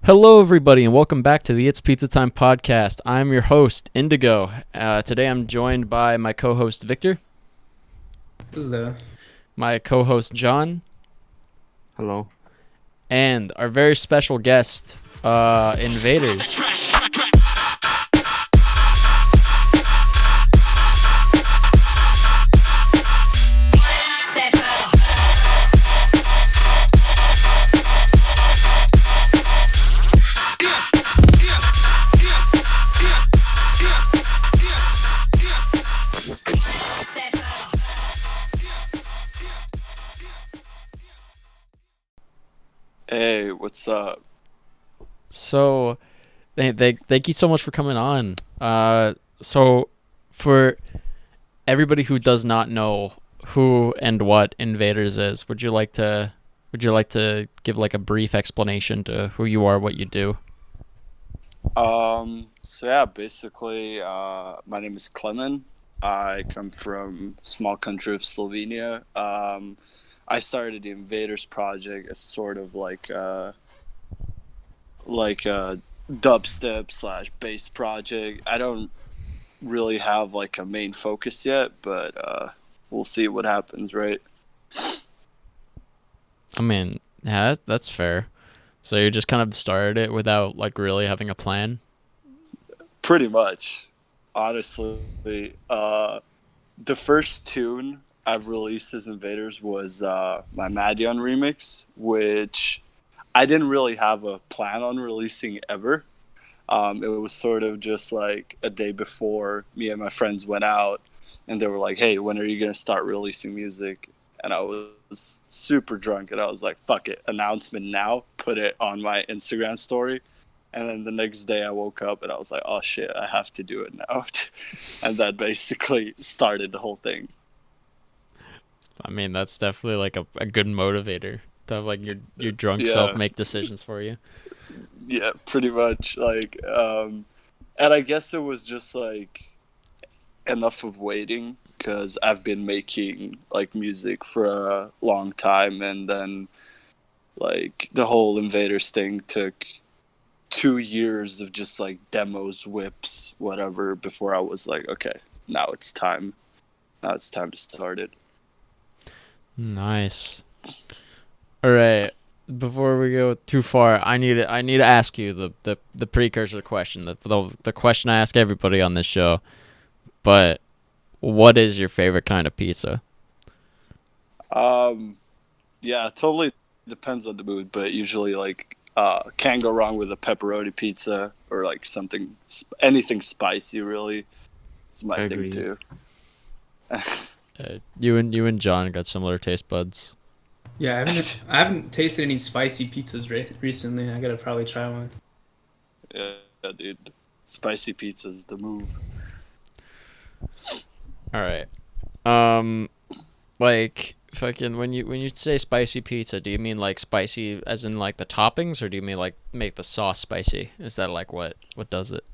Hello, everybody, and welcome back to the It's Pizza Time podcast. I'm your host, Indigo. Today I'm joined by my co-host, Victor, Hello. my co-host, John, Hello. and our very special guest, NVADRZ. Hey, what's up? So, thank you so much for coming on. So, for everybody who does not know who and what NVADRZ is, would you like to give like a brief explanation to who you are, what you do? Basically, my name is Clement. I come from small country of Slovenia. I started the NVADRZ project as sort of like a dubstep slash bass project. I don't really have like a main focus yet, but we'll see what happens, right? I mean, yeah, that's fair. So you just kind of started it without like really having a plan. Pretty much, honestly. The first tune I've released as Invaders was my Madion remix, which I didn't really have a plan on releasing ever. It was sort of just like a day before me and my friends went out, and they were like, "Hey, when are you gonna start releasing music?" And I was super drunk, and I was like, "Fuck it, announcement now!" Put it on my Instagram story, and then the next day I woke up and I was like, "Oh shit, I have to do it now," and that basically started the whole thing. I mean, that's definitely like a good motivator to have like your drunk self Yeah, make decisions for you. yeah, pretty much. And I guess it was just like enough of waiting because I've been making like music for a long time, and then like the whole Invaders thing took 2 years of just like demos, whips, whatever, before I was like, okay, now it's time. Now it's time to start it. Nice. All right. Before we go too far, I need to ask you the precursor question, the question I ask everybody on this show. But what is your favorite kind of pizza? Um, yeah, it totally depends on the mood, but usually like can't go wrong with a pepperoni pizza or like anything spicy. Really, is my thing Agreed. too. You and John got similar taste buds. Yeah, I haven't tasted any spicy pizzas recently. I gotta probably try one. Yeah, dude, spicy pizza's the move. All right. Um, like fucking when you say spicy pizza, do you mean like spicy as in like the toppings, or do you mean like make the sauce spicy? Is that like what does it?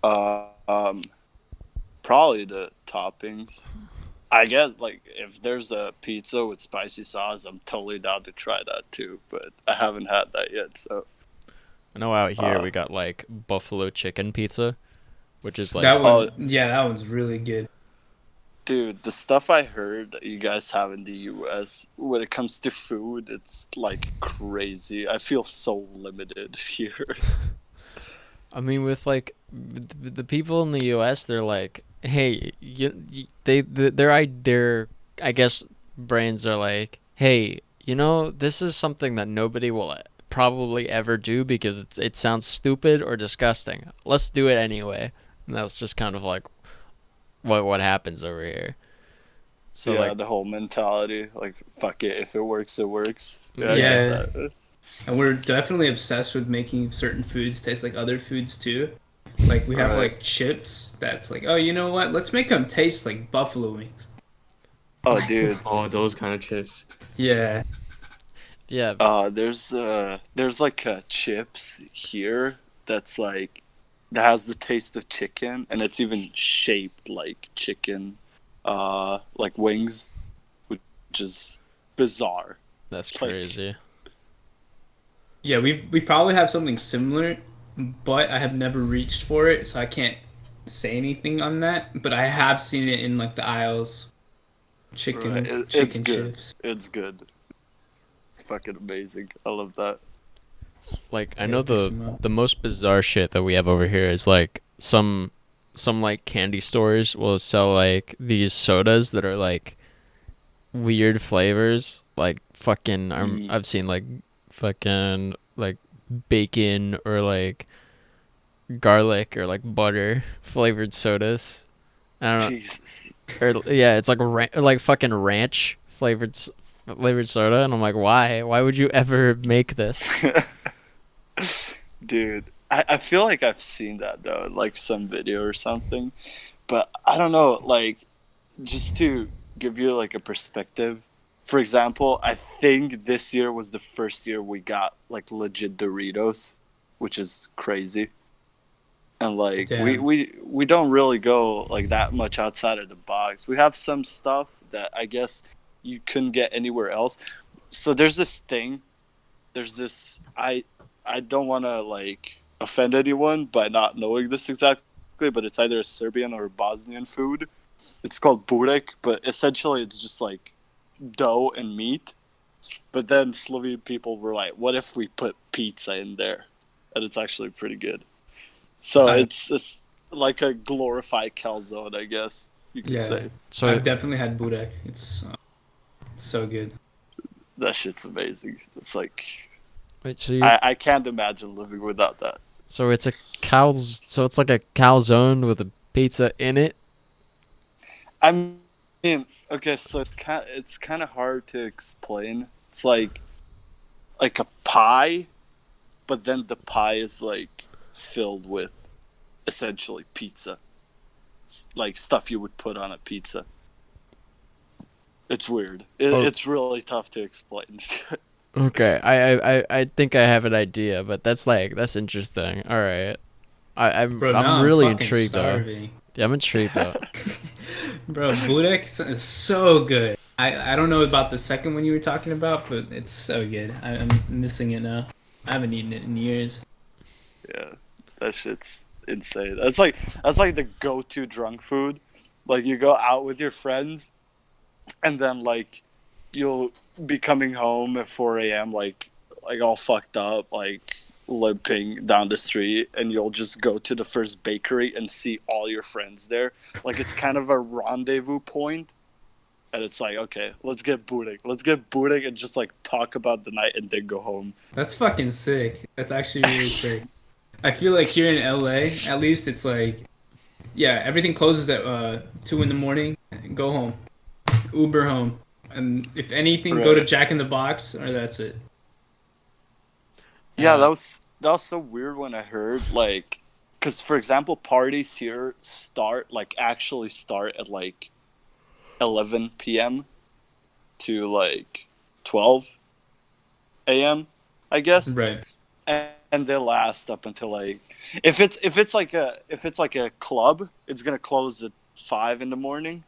Uh, um, Probably the toppings. I guess like if there's a pizza with spicy sauce, I'm totally down to try that too. But I haven't had that yet, so I know out here uh, we got like buffalo chicken pizza, which is like That oh, one, yeah, that one's really good. dude, the stuff I heard that you guys have in the US when it comes to food, it's like crazy. I feel so limited here. I mean with like the people in the US, they're like, hey, their I guess brains are like, hey, this is something that nobody will probably ever do because it sounds stupid or disgusting. Let's do it anyway. And that's just kind of like what happens over here. So Yeah, like, the whole mentality, like fuck it, if it works, it works. Yeah, I yeah, get Yeah, that. and we're definitely obsessed with making certain foods taste like other foods too. Like we have Right. like chips that's like, oh, you know what? Let's make them taste like buffalo wings. Oh, Like, dude. Oh, those kind of chips. yeah, yeah, There's like chips here that's like that has the taste of chicken, and it's even shaped like chicken, like wings, which is bizarre. that's Like, crazy. Yeah, we probably have something similar, but I have never reached for it, so I can't say anything on that. But I have seen it in like the aisles, Right. It's chicken good. chips. It's good. It's fucking amazing. I love that. Like I Yeah, know pick some up. the most bizarre shit that we have over here is like some like candy stores will sell like these sodas that are like weird flavors, like fucking Mm, I've seen like fucking like bacon or like garlic or like butter flavored sodas. I don't Jesus. know, or yeah, it's like like fucking ranch flavored soda, and I'm like, why would you ever make this? Dude, I feel like I've seen that though, in, like some video or something. But I don't know, like just to give you like a perspective. For example, I think this year was the first year we got like legit Doritos, which is crazy. And like we Damn. we we don't really go like that much outside of the box. We have some stuff that I guess you couldn't get anywhere else. So there's this thing. There's this I don't want to like offend anyone by not knowing this exactly, but it's either a Serbian or a Bosnian food. It's called burek, but essentially it's just like dough and meat. But then Slovene people were like, "What if we put pizza in there?" And it's actually pretty good. So I, it's like a glorified calzone, I guess you could yeah, say. So I've definitely had burek. It's so good. That shit's amazing. It's like wait, so you I can't imagine living without that. so it's a so it's like a calzone with a pizza in it. I mean, okay, so it's kind of hard to explain. It's like a pie, but then the pie is like filled with essentially pizza, like stuff you would put on a pizza. It's weird. Oh, It's really tough to explain. okay. I think I have an idea, but that's interesting. All right. Bro, I'm now I'm really fucking intrigued though. starving. Yeah, I'm intrigued though. Bro, burek is so good. I don't know about the second one you were talking about, but it's so good. I'm missing it now. I haven't eaten it in years. Yeah, that shit's insane. That's like the go-to drunk food. Like you go out with your friends, and then like you'll be coming home at 4 a.m. like all fucked up, like limping down the street, and you'll just go to the first bakery and see all your friends there. Like it's kind of a rendezvous point, and it's like, okay, let's get burek, and just like talk about the night and then go home. That's fucking sick. That's actually really sick. I feel like here in LA, at least it's like, yeah, everything closes at 2 in the morning. Go home, Uber home, and if anything, go to Right. Jack in the Box, or that's it. Yeah, Uh, that was so weird when I heard like, because for example, parties here actually start at like 11 p.m. to like 12 a.m. I guess, right. and they last up until like if it's like a club, it's gonna close at 5 in the morning.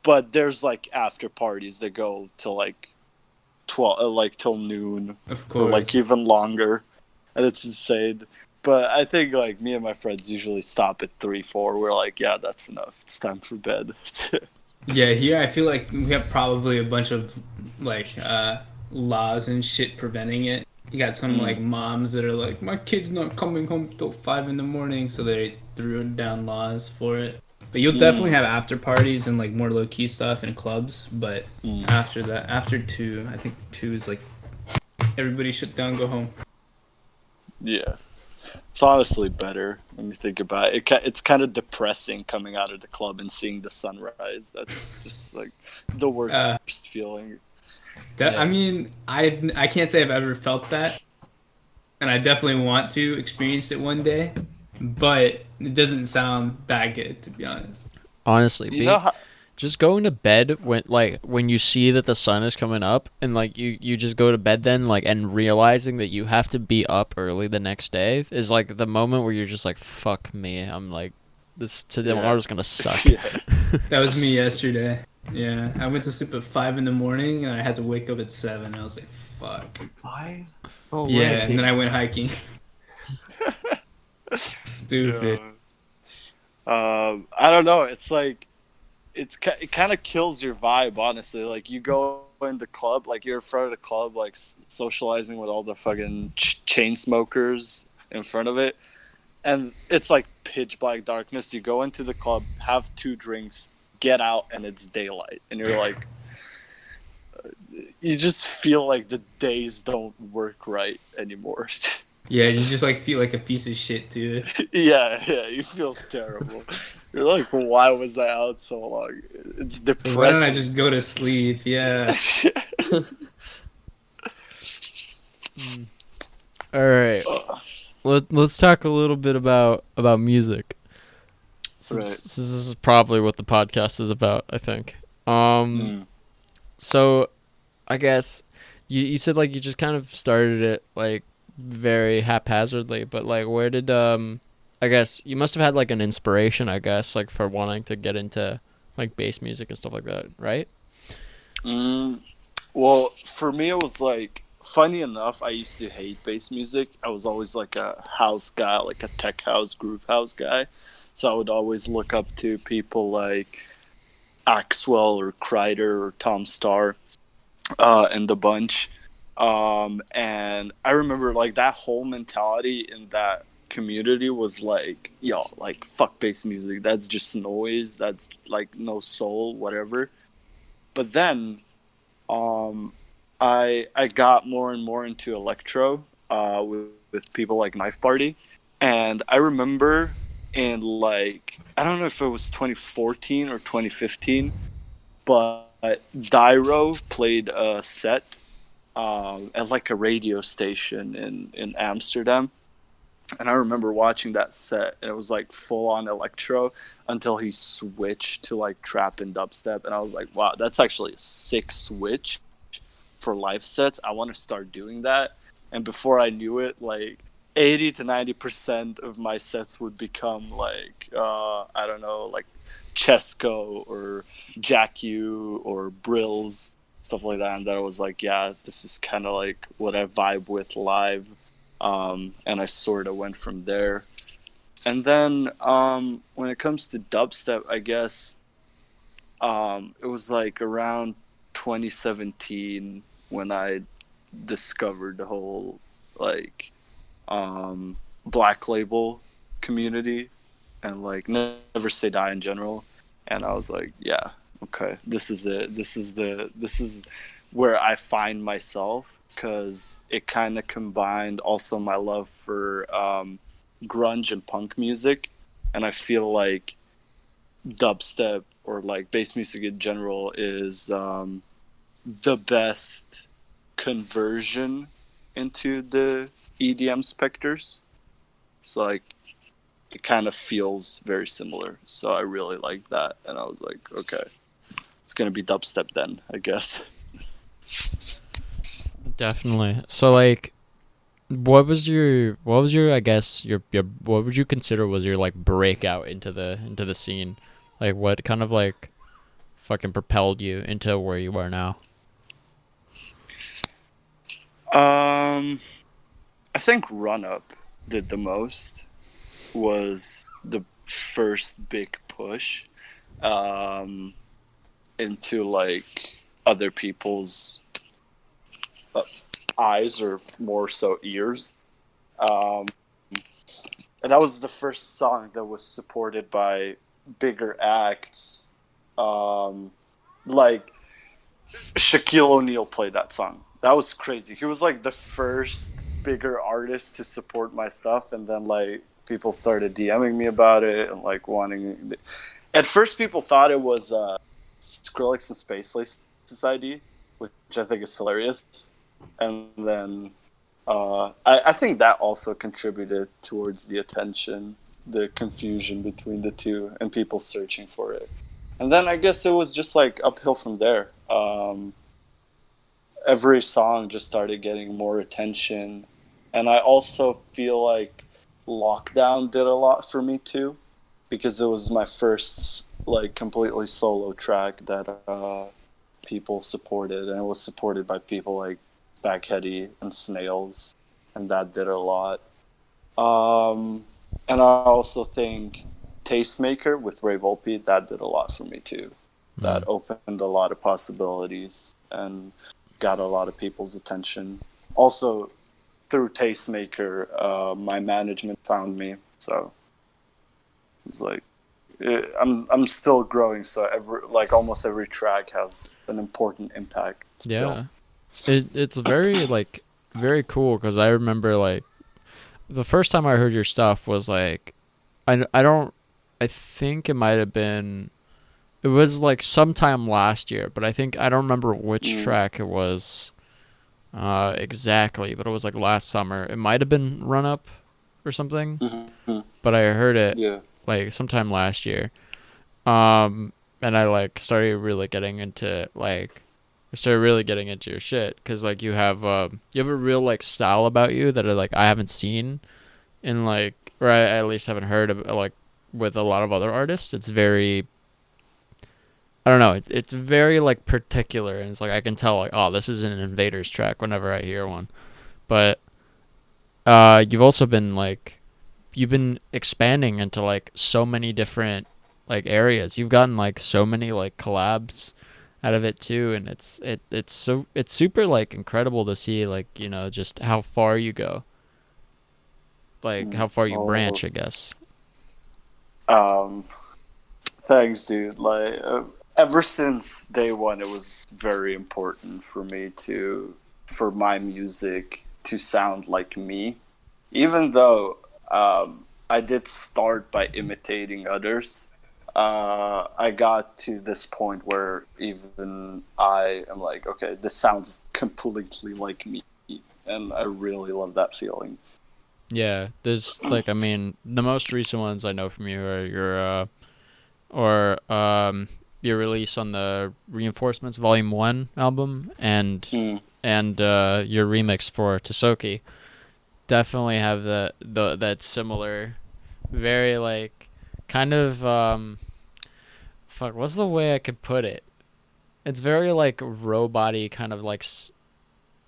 But there's like after parties that go till like 12, like till noon Of or like course. even longer, and it's insane. But I think like me and my friends usually stop at 3, 4. We're like, yeah, that's enough. It's time for bed. Yeah, here I feel like we have probably a bunch of like laws and shit preventing it. You got some like Mm, moms that are like, my kid's not coming home till 5 in the morning, so they threw down laws for it. But you'll definitely mm, have after parties and like more low key stuff in clubs. But mm. after that, after 2, I think 2 is like everybody shut down, go home. Yeah, it's honestly better when you think about it. It's kind of depressing coming out of the club and seeing the sunrise. That's just like the Uh, worst feeling. I Yeah. mean, I can't say I've ever felt that, and I definitely want to experience it one day, but it doesn't sound that good to be honest. Honestly, You know being how? just going to bed when you see that the sun is coming up and like you just go to bed then like and realizing that you have to be up early the next day is like the moment where you're just like fuck me. I'm like this today Yeah, tomorrow's gonna suck. yeah. That was me yesterday. Yeah, I went to sleep at 5 in the morning and I had to wake up at 7. I was like, fuck. Why? Oh, Yeah, right. and then I went hiking. Stupid. Yeah. I don't know. It's like it kind of kills your vibe, honestly. Like you go in the club, like you're in front of the club, like socializing with all the fucking chain smokers in front of it, and it's like pitch black darkness. You go into the club, have 2 drinks, get out, and it's daylight, and you're like, you just feel like the days don't work right anymore. Yeah, you just like feel like a piece of shit, dude. Yeah, you feel terrible. You're like, why was I out so long? It's Why don't I depressing. just go to sleep? Yeah. All right. Let's talk a little bit about music. Right. This is probably what the podcast is about, I think. Mm. So I guess you said like you just kind of started it like very haphazardly, but like where did I guess you must have had like an inspiration, I guess, like for wanting to get into like bass music and stuff like that, right? Well, for me, it was like, funny enough, I used to hate bass music. I was always like a house guy, like a tech house, groove house guy. So I would always look up to people like Axwell or Kreider or Tom Starr and the bunch. And I remember like that whole mentality in that community was like, yo, like fuck bass music. That's just noise. That's like no soul, whatever. But then I got more and more into electro with people like Knife Party, and I remember in like, I don't know if it was 2014 or 2015, but Dyro played a set at like a radio station in Amsterdam. And I remember watching that set, and it was like full on electro until he switched to like trap and dubstep. And I was like, wow, that's actually a sick switch for live sets. I want to start doing that. And before I knew it, like 80 to 90% of my sets would become like, I don't know, like Chesco or Jack U or Brills, stuff like that. And then I was like, yeah, this is kind of like what I vibe with live. And I sort of went from there. And then when it comes to dubstep, I guess it was like around 2017 when I discovered the whole like Black Label community and like Never Say Die in general. And I was like, yeah, okay, this is it. This is where I find myself, because it kind of combined also my love for grunge and punk music, and I feel like dubstep or like bass music in general is the best conversion into the EDM specters. So like it kind of feels very similar. So I really like that, and I was like, okay, it's gonna be dubstep then, I guess. Definitely. So like what was your I guess your what would you consider was your like breakout into the scene? Like what kind of like fucking propelled you into where you are now? I think Run Up did the most, was the first big push into like other people's eyes, or more so ears. And that was the first song that was supported by bigger acts. Like Shaquille O'Neal played that song. That was crazy. He was like the first bigger artist to support my stuff, and then like people started DMing me about it and like wanting. At first, people thought it was Skrillex and Space Lace's ID, which I think is hilarious. And then I think that also contributed towards the attention, the confusion between the two, and people searching for it. And then I guess it was just like uphill from there. Every song just started getting more attention. And I also feel like Lockdown did a lot for me too, because it was my first like completely solo track that people supported, and it was supported by people like Spaghetti and Snails, and that did a lot. And I also think Tastemaker with Ray Volpe, that did a lot for me too. That opened a lot of possibilities and got a lot of people's attention. Also, through Tastemaker, my management found me, so it's like I'm still growing. So almost every track has an important impact. Still. Yeah, it's very like very cool because I remember like the first time I heard your stuff was like I think it might have been it was like sometime last year, but I don't remember which track it was exactly, but it was like last summer. It might have been Run Up or something, but I heard it like sometime last year. And I like started really getting into your shit because like you have a real like style about you that I haven't seen in like, or I at least haven't heard of like with a lot of other artists. It's very, I don't know, it's very like particular, and it's like I can tell like, oh, this is an NVADRZ track whenever I hear one. But you've also been like you've been expanding into like so many different like areas. You've gotten like so many like collabs out of it too, and it's super like incredible to see like, you know, just how far you go. Like how far you branch, I guess. Thanks, dude. Like ever since day one, it was very important for me for my music to sound like me, even though I did start by imitating others. I got to this point where even I am like, okay, this sounds completely like me, and I really love that feeling. Yeah, there's like, I mean, the most recent ones I know from you are your release on the Reinforcements Volume 1 album and your remix for Tasoki. Definitely have that similar, very like kind of fuck, what's the way I could put it? It's very like robot-y, kind of like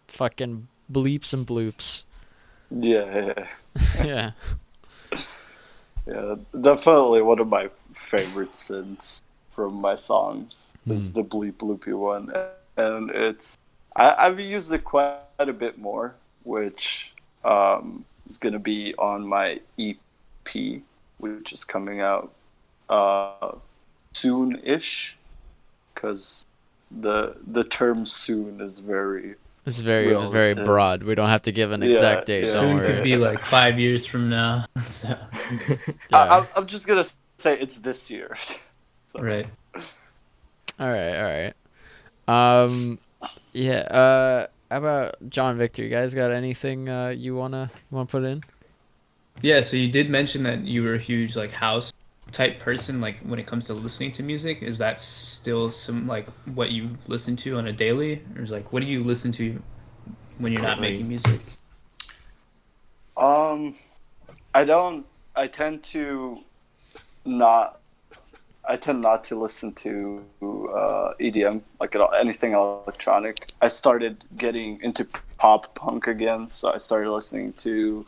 fucking bleeps and bloops. Yeah. Yeah. Yeah, definitely one of my favorite synths from my songs is the bleep loopy one, and I've used it quite a bit more, which is gonna be on my EP, which is coming out soon-ish, because the term soon is very It's very relative. broad. We don't have to give an exact date. Yeah. Don't Soon worry. could be like 5 years from now. So. Yeah. I'm just gonna say it's this year. So. Right. All right. Yeah. How about John Victor? You guys got anything you wanna put in? Yeah, so you did mention that you were a huge like house type person, like when it comes to listening to music. Is that still some like what you listen to on a daily? Or is like what do you listen to when you're not making music? I don't. I tend to not. I tend not to listen to EDM, like anything electronic. I started getting into pop punk again, so I started listening to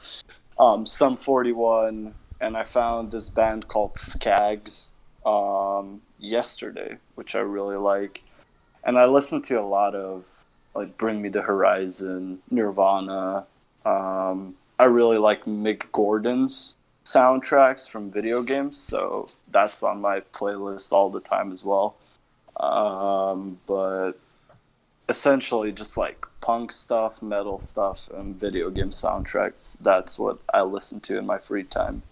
Sum 41, and I found this band called Skags yesterday, which I really like. And I listened to a lot of like Bring Me the Horizon, Nirvana. I really like Mick Gordon's soundtracks from video games, so that's on my playlist all the time as well. But essentially just like punk stuff, metal stuff, and video game soundtracks. That's what I listen to in my free time.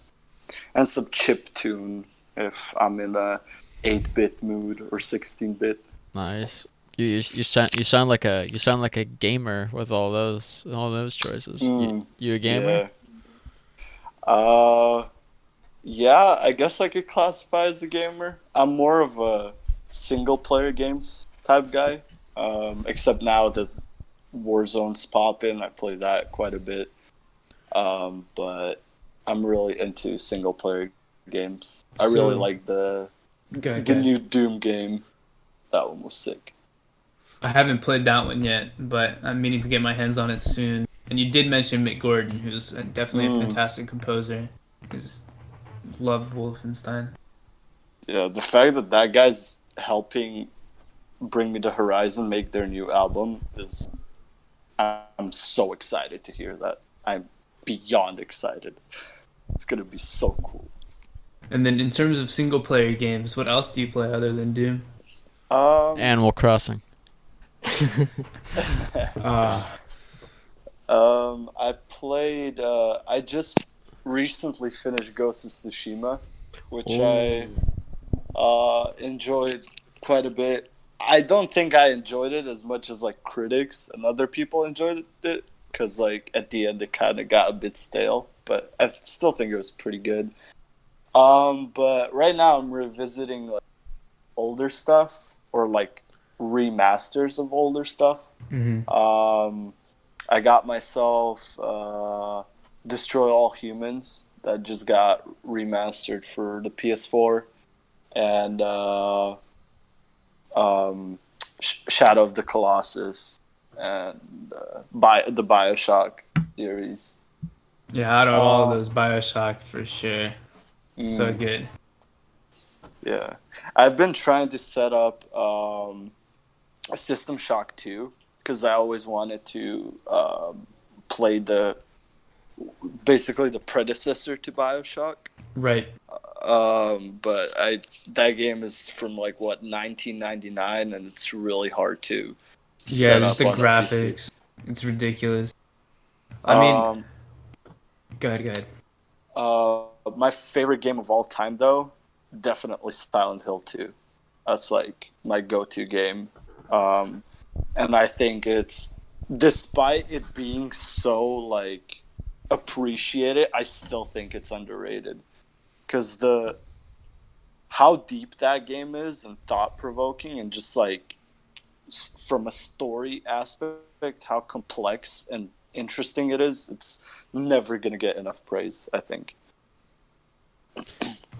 And some chiptune if I'm in a 8-bit mood or 16-bit. Nice. You sound like a gamer with all those choices. You a gamer? Yeah. Yeah, I guess I could classify as a gamer. I'm more of a single player games type guy. Except now that Warzone's popping, I play that quite a bit. But I'm really into single player games. I really like the new Doom game. That one was sick. I haven't played that one yet, but I'm meaning to get my hands on it soon. And you did mention Mick Gordon, who's definitely a fantastic composer. He's loved Wolfenstein. Yeah, the fact that that guy's helping Bring Me the Horizon make their new album is... I'm so excited to hear that. I'm beyond excited. It's going to be so cool. And then in terms of single-player games, what else do you play other than Doom? Animal Crossing. I played. I just recently finished Ghost of Tsushima, which I enjoyed quite a bit. I don't think I enjoyed it as much as like critics and other people enjoyed it, because like at the end it kind of got a bit stale. But I still think it was pretty good. But right now I'm revisiting like older stuff, or like remasters of older stuff. I got myself Destroy All Humans, that just got remastered for the PS4, and Shadow of the Colossus, and the BioShock series. Yeah, out of all of those, BioShock for sure. So good. Yeah, I've been trying to set up a System Shock 2, because I always wanted to play basically the predecessor to BioShock. Right. But that game is from like 1999, and it's really hard to set just up the on graphics. It's ridiculous. I mean, go ahead. My favorite game of all time, though, definitely Silent Hill 2. That's like my go-to game. And I think it's, despite it being so like appreciated, I still think it's underrated, because how deep that game is and thought-provoking, and just like from a story aspect, how complex and interesting it is, it's never gonna get enough praise, I think.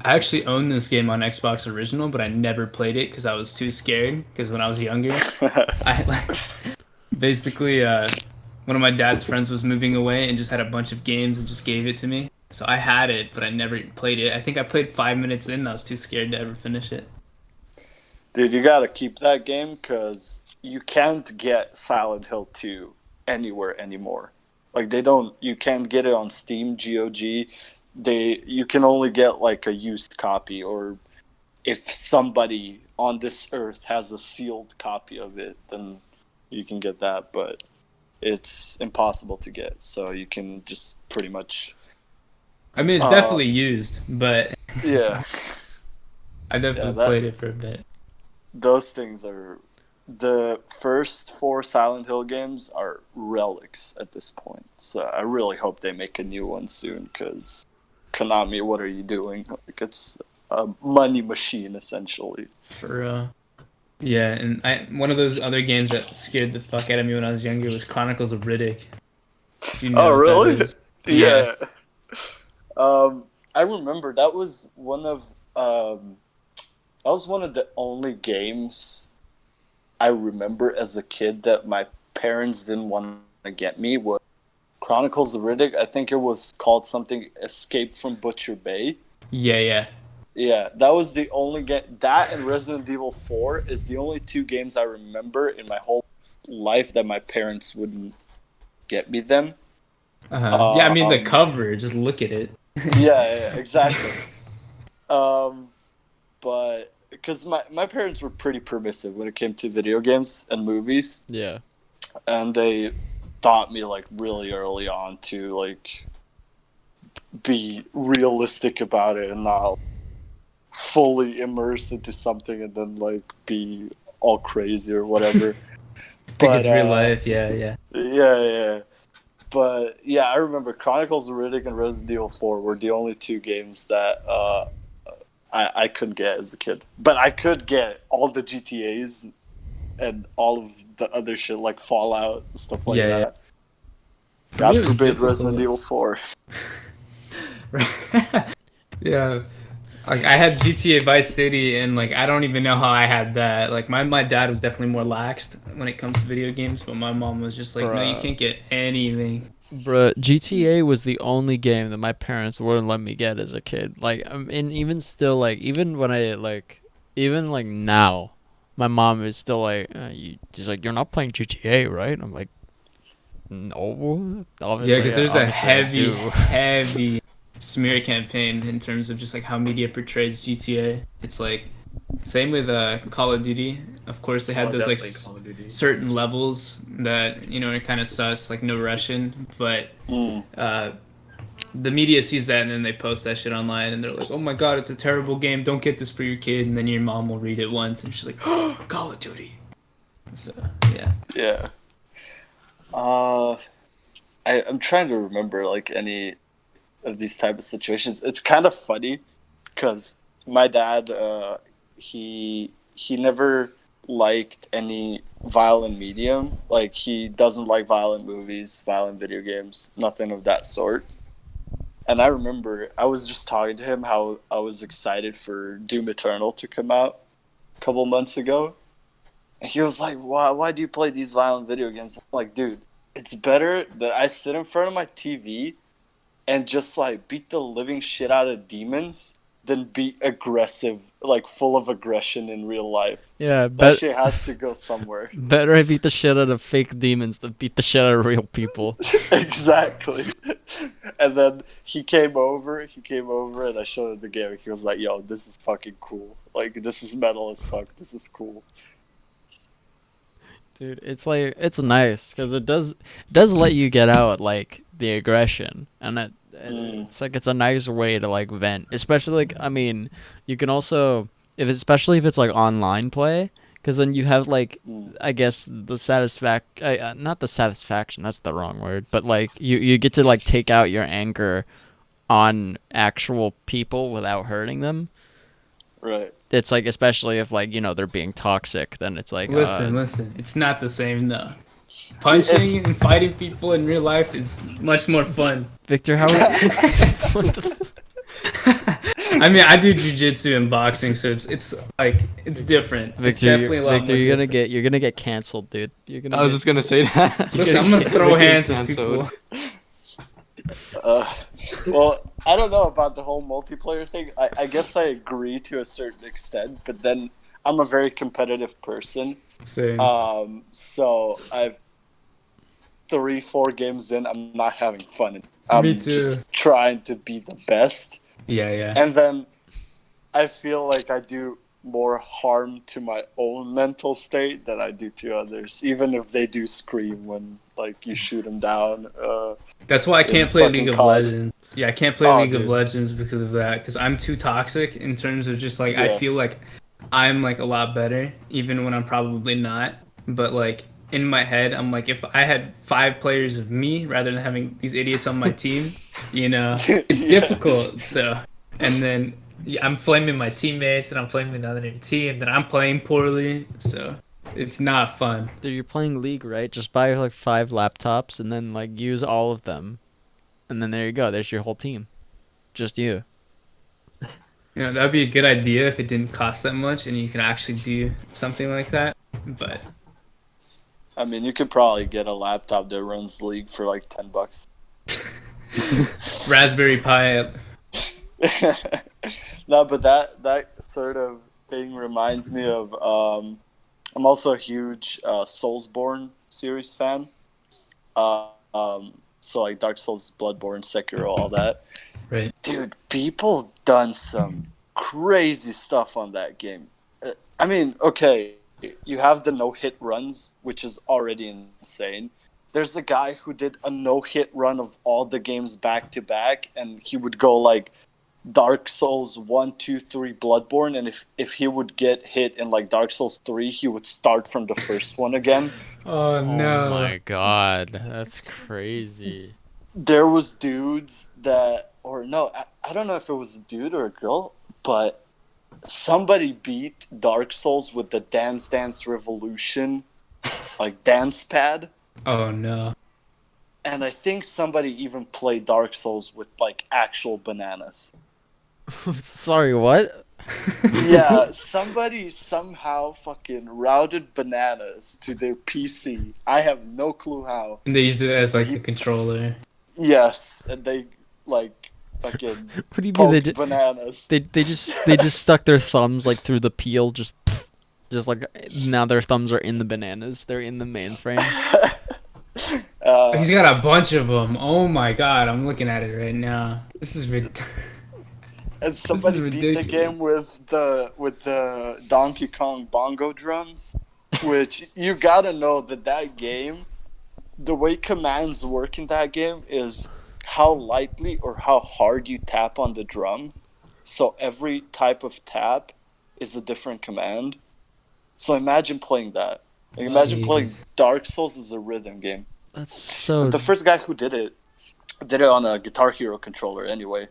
I actually own this game on Xbox Original, but I never played it because I was too scared. Because when I was younger, basically one of my dad's friends was moving away and just had a bunch of games and just gave it to me. So I had it, but I never played it. I think I played 5 minutes in, and I was too scared to ever finish it. Dude, you gotta keep that game, because you can't get Silent Hill 2 anywhere anymore. Like you can't get it on Steam, GOG. You can only get like a used copy, or if somebody on this earth has a sealed copy of it, then you can get that, but it's impossible to get, so you can just pretty much... I mean, it's definitely used, but yeah. I definitely played it for a bit. Those things are... The first 4 Silent Hill games are relics at this point, so I really hope they make a new one soon, because Konami, what are you doing? Like, it's a money machine, essentially. For real. Yeah, and one of those other games that scared the fuck out of me when I was younger was Chronicles of Riddick. You know really? Yeah. I remember that was one of the only games I remember as a kid that my parents didn't want to get me. Was Chronicles of Riddick. I think it was called something Escape from Butcher Bay. Yeah. Yeah, that was the only game. That and Resident Evil 4 is the only 2 games I remember in my whole life that my parents wouldn't get me them. Yeah, I mean, the cover, just look at it. yeah, exactly. But because my parents were pretty permissive when it came to video games and movies. Yeah. And they taught me like really early on to like be realistic about it and not fully immerse into something and then like be all crazy or whatever. Think it's real life, yeah. Yeah. But yeah, I remember Chronicles of Riddick and Resident Evil 4 were the only 2 games that I couldn't get as a kid. But I could get all the GTAs and all of the other shit like Fallout and stuff like that. Yeah. God forbid Resident Evil 4. Yeah. Like I had GTA Vice City, and like I don't even know how I had that. Like my dad was definitely more laxed when it comes to video games, but my mom was just like, no, you Bruh. can't get anything. Bruh, GTA was the only game that my parents wouldn't let me get as a kid. Like, and even still, like, even when I like, even like now, my mom is still like, she's like, you're not playing GTA, right? I'm like, no, Yeah, because there's a obviously I heavy, do. heavy smear campaign in terms of just like how media portrays GTA. It's like same with Call of Duty. Of course, they had those like definitely Call of Duty. certain levels that are kind of sus, like no Russian, but Mm. the media sees that and then they post that shit online and they're like, "Oh my god, it's a terrible game. Don't get this for your kid." And then your mom will read it once and she's like, "Oh, Call of Duty." So yeah. Yeah. I'm trying to remember like any of these type of situations. It's kind of funny because my dad, he never liked any violent medium. Like he doesn't like violent movies, violent video games, nothing of that sort. And I remember I was just talking to him how I was excited for Doom Eternal to come out a couple months ago. And he was like, why do you play these violent video games? I'm like, dude, it's better that I sit in front of my TV and just like beat the living shit out of demons than be aggressive, like full of aggression in real life. Yeah, That shit has to go somewhere. better I beat the shit out of fake demons than beat the shit out of real people. Exactly. And then he came over and I showed him the game and he was like, yo, this is fucking cool. Like, this is metal as fuck. This is cool. Dude, it's like, it's nice because it does let you get out like the aggression, and it's like, it's a nice way to like vent, especially like, I mean, you can also, especially if it's like online play, because then you have like, I guess the not the satisfaction, that's the wrong word, but like you get to like take out your anger on actual people without hurting them. Right. It's like, especially if like, they're being toxic, then it's like, Listen, it's not the same though. Punching and fighting people in real life is much more fun. Victor, how what the I mean, I do jujitsu and boxing, so it's like it's different. It's Victor, definitely a lot Victor, more you're gonna different. get canceled, dude. You're gonna I was get, just gonna say that. Listen, I'm gonna throw hands with Canceled. people. Well, I don't know about the whole multiplayer thing. I guess I agree to a certain extent, but then I'm a very competitive person. Same. So I've 3-4 games in, I'm not having fun. I'm Me too. just trying to be the best. Yeah. And then I feel like I do more harm to my own mental state than I do to others, even if they do scream when like you shoot them down. That's why I can't play fucking League of COD. Legends. Yeah, I can't play Oh, League of dude. Legends because of that. Because I'm too toxic in terms of just like I Yeah. feel like I'm like a lot better, even when I'm probably not. But like in my head, I'm like, if I had 5 players of me rather than having these idiots on my team, it's Yeah. difficult. So, and then I'm flaming my teammates, and I'm flaming another team, then I'm playing poorly. So it's not fun. dude, you're playing League, right? Just buy like 5 laptops and then like use all of them, and then there you go. There's your whole team, just you. That'd be a good idea if it didn't cost that much and you can actually do something like that. But I mean, you could probably get a laptop that runs League for like $10. Raspberry Pi. No, but that sort of thing reminds me of. I'm also a huge Soulsborne series fan. So like Dark Souls, Bloodborne, Sekiro, all that. Right. Dude, people done some crazy stuff on that game. I mean, okay, you have the no-hit runs, which is already insane. There's a guy who did a no-hit run of all the games back to back, and he would go like Dark Souls 1, 2, 3, Bloodborne, and if he would get hit in like Dark Souls 3, he would start from the first one again. Oh no. Oh my god, that's crazy. There was dudes that, or no, I don't know if it was a dude or a girl, but somebody beat Dark Souls with the Dance Dance Revolution, like dance pad. Oh no. And I think somebody even played Dark Souls with like actual bananas. Sorry, what? Yeah, somebody somehow fucking routed bananas to their PC. I have no clue how. And they use it as like a controller. Yes, and they like fucking What do you mean poked bananas. they just stuck their thumbs like through the peel, just like now their thumbs are in the bananas. They're in the mainframe. He's got a bunch of them. Oh my god, I'm looking at it right now. This is ridiculous. And somebody beat the game with the Donkey Kong bongo drums, which you gotta know that game, the way commands work in that game is how lightly or how hard you tap on the drum. So every type of tap is a different command. So imagine playing that. Like, imagine playing Dark Souls as a rhythm game. That's so. The first guy who did it on a Guitar Hero controller anyway.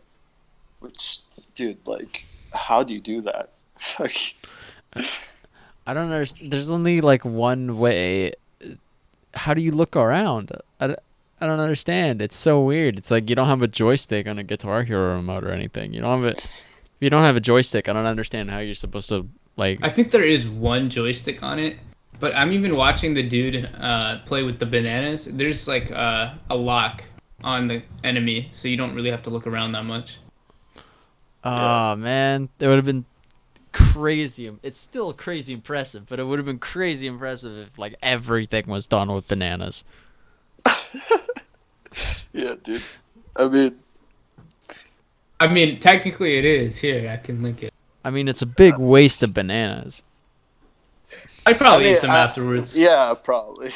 Which, dude, like, how do you do that? I don't understand. There's only like one way. How do you look around? I don't understand. It's so weird. It's like you don't have a joystick on a Guitar Hero remote or anything. You don't have it. If you don't have a joystick, I don't understand how you're supposed to like. I think there is one joystick on it, but I'm even watching the dude play with the bananas. There's like a lock on the enemy, so you don't really have to look around that much. Oh man, it would have been crazy. It's still crazy impressive, but it would have been crazy impressive if like everything was done with bananas. Yeah, dude. I mean, technically it is. Here, I can link it. I mean, it's a big waste of bananas. I'd probably eat some afterwards. Yeah, probably.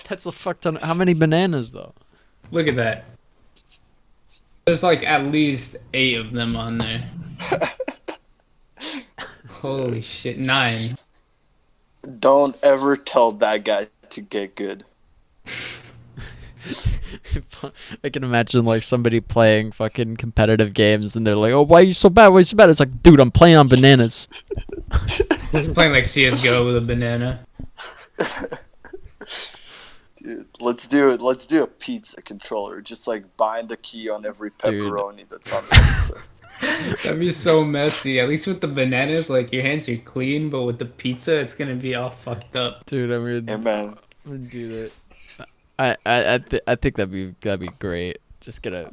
That's a fuck ton. How many bananas though? Look at that. There's like at least 8 of them on there. Holy shit, 9. Don't ever tell that guy to get good. I can imagine like somebody playing fucking competitive games and they're like, "Oh, why are you so bad? Why are you so bad?" It's like, dude, I'm playing on bananas. He's playing like CS:GO with a banana. Dude, let's do it. Let's do a pizza controller. Just like bind a key on every pepperoni that's on the pizza. That'd be so messy. At least with the bananas, like your hands are clean, but with the pizza, it's gonna be all fucked up. Dude, I'm gonna do that. I think that'd be great. Just gonna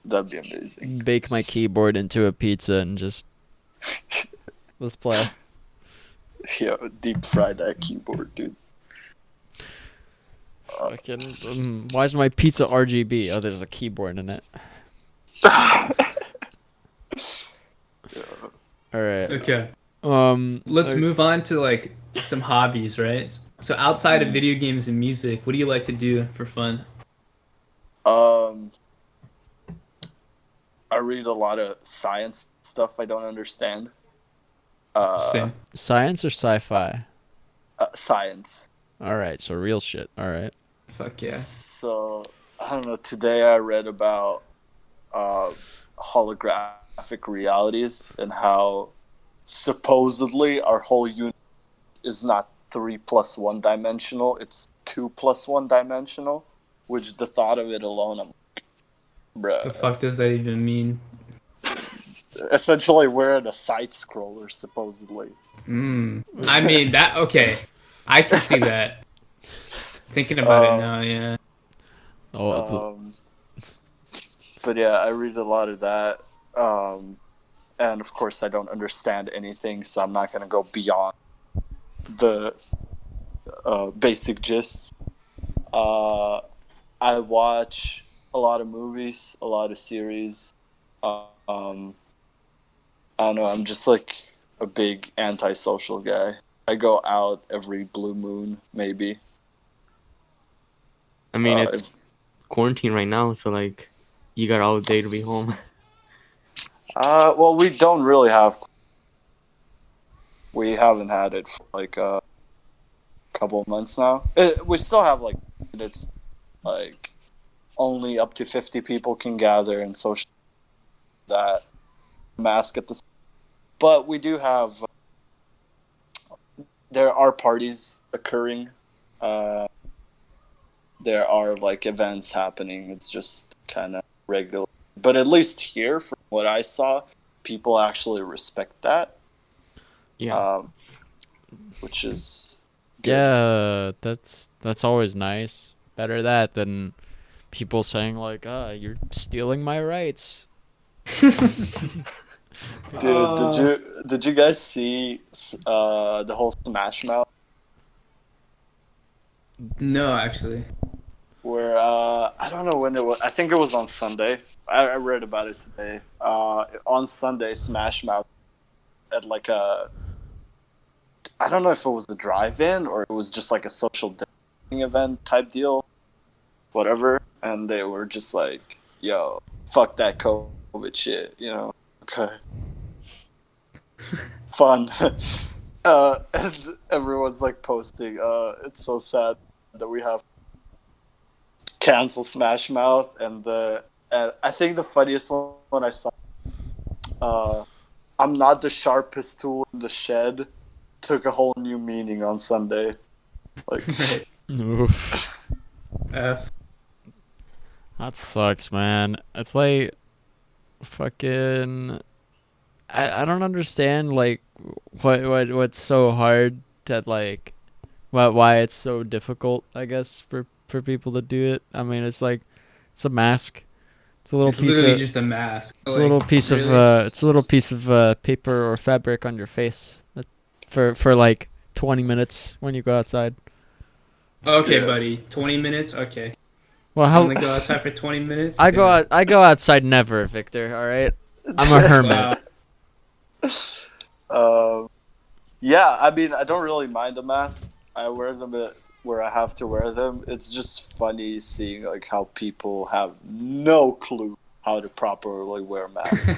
that'd be amazing. Bake my keyboard into a pizza and just let's play. Yeah, deep fry that keyboard, dude. Why is my pizza RGB? Oh, there's a keyboard in it. All right. Okay. Let's move on to like some hobbies, right? So outside of video games and music, what do you like to do for fun? I read a lot of science stuff I don't understand. Same. Science or sci-fi? Science. All right, so real shit. All right. Fuck yeah. So I don't know. Today I read about holographic realities and how supposedly our whole universe is not 3 + 1 dimensional. It's 2 + 1 dimensional. Which the thought of it alone, I'm like, bruh. The fuck does that even mean? Essentially, we're in a side scroller, supposedly. I mean that. Okay, I can see that. Thinking about it now, yeah. But yeah, I read a lot of that, and of course, I don't understand anything, so I'm not gonna go beyond the basic gist. I watch a lot of movies, a lot of series. I don't know. I'm just like a big antisocial guy. I go out every blue moon, maybe. I mean, it's quarantine right now, so like, you got all day to be home. Well, we don't really have. We haven't had it for like a couple of months now. We still have like it's like only up to 50 people can gather and social that mask at the. But we do have. There are parties occurring. There are like events happening. It's just kind of regular. But at least here, from what I saw, people actually respect that, Yeah. which is good. Yeah, that's always nice. Better that than people saying like, you're stealing my rights. Dude, did you guys see the whole Smash Mouth No, actually. where I don't know when it was. I think it was on Sunday. I read about it today. On Sunday, Smash Mouth at like a, I don't know if it was a drive-in or it was just like a social distancing event type deal, whatever. And they were just like, "Yo, fuck that COVID shit," you know? Okay, fun. And everyone's like posting. It's so sad that we have cancel Smash Mouth, and I think the funniest one I saw. I'm not the sharpest tool in the shed. Took a whole new meaning on Sunday. Like, Right. Oof. F. That sucks, man. It's like fucking. I don't understand like what's so hard to like why it's so difficult, I guess, for people to do it. I mean, it's like it's a mask. It's a little It's piece literally of just a mask. it's a Like, little piece of really? it's a little piece of paper or fabric on your face for like 20 minutes when you go outside. Okay, yeah. buddy. 20 minutes? Okay. Well, I'm how gonna go outside for 20 minutes? I go outside never, Victor, all right? I'm a hermit. Wow. Um, yeah, I mean, I don't really mind a mask. I wear them where I have to wear them. It's just funny seeing like how people have no clue how to properly wear a mask.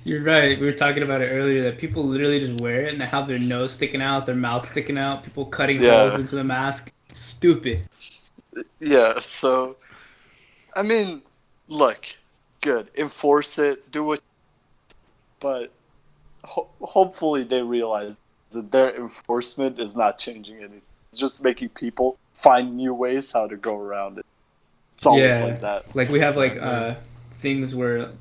You're right. We were talking about it earlier that people literally just wear it and they have their nose sticking out, their mouth sticking out, people cutting holes Yeah, into the mask. Stupid. yeah. So, I mean, look, good. Enforce it. Do what, but hopefully they realize that their enforcement is not changing anything. It's just making people find new ways how to go around it. It's always Yeah. like that. Like we have like Exactly. things where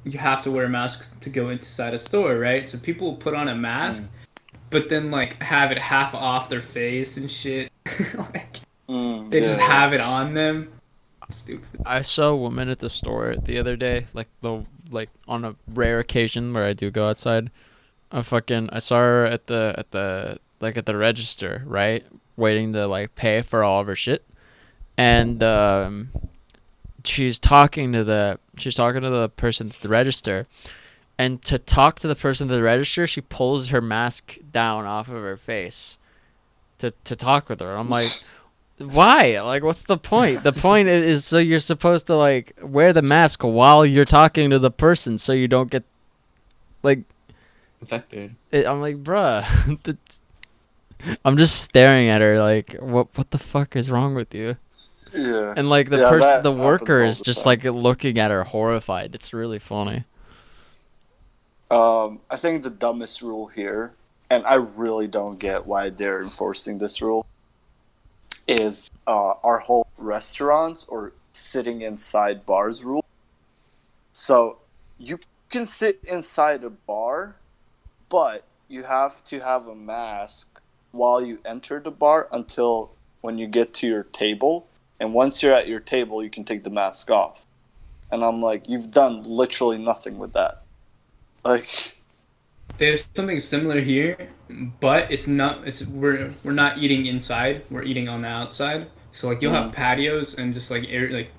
you have to wear masks to go inside a store, right? So people put on a mask, Mm. but then like have it half off their face and shit. Like they just Yeah. have it on them. Stupid. I saw a woman at the store the other day, like on a rare occasion where I do go outside. I saw her at the register, right? Waiting to like pay for all of her shit. And she's talking to the person at the register, and to talk to the person at the register, she pulls her mask down off of her face to talk with her. I'm like, why? Like, what's the point? The point is so you're supposed to like wear the mask while you're talking to the person, so you don't get like. Infected. I'm like, bruh. I'm just staring at her like, what the fuck is wrong with you? Yeah. And like Yeah, that the happens worker all is the just time. like looking at her horrified. It's really funny. I think the dumbest rule here, and I really don't get why they're enforcing this rule, is our whole restaurants or sitting inside bars rule. So you can sit inside a bar, but you have to have a mask while you enter the bar until when you get to your table. And once you're at your table, you can take the mask off. And I'm like, you've done literally nothing with that. Like, There's something similar here, but it's not. It's we're not eating inside. We're eating on the outside. So like you'll have mm, patios and just like like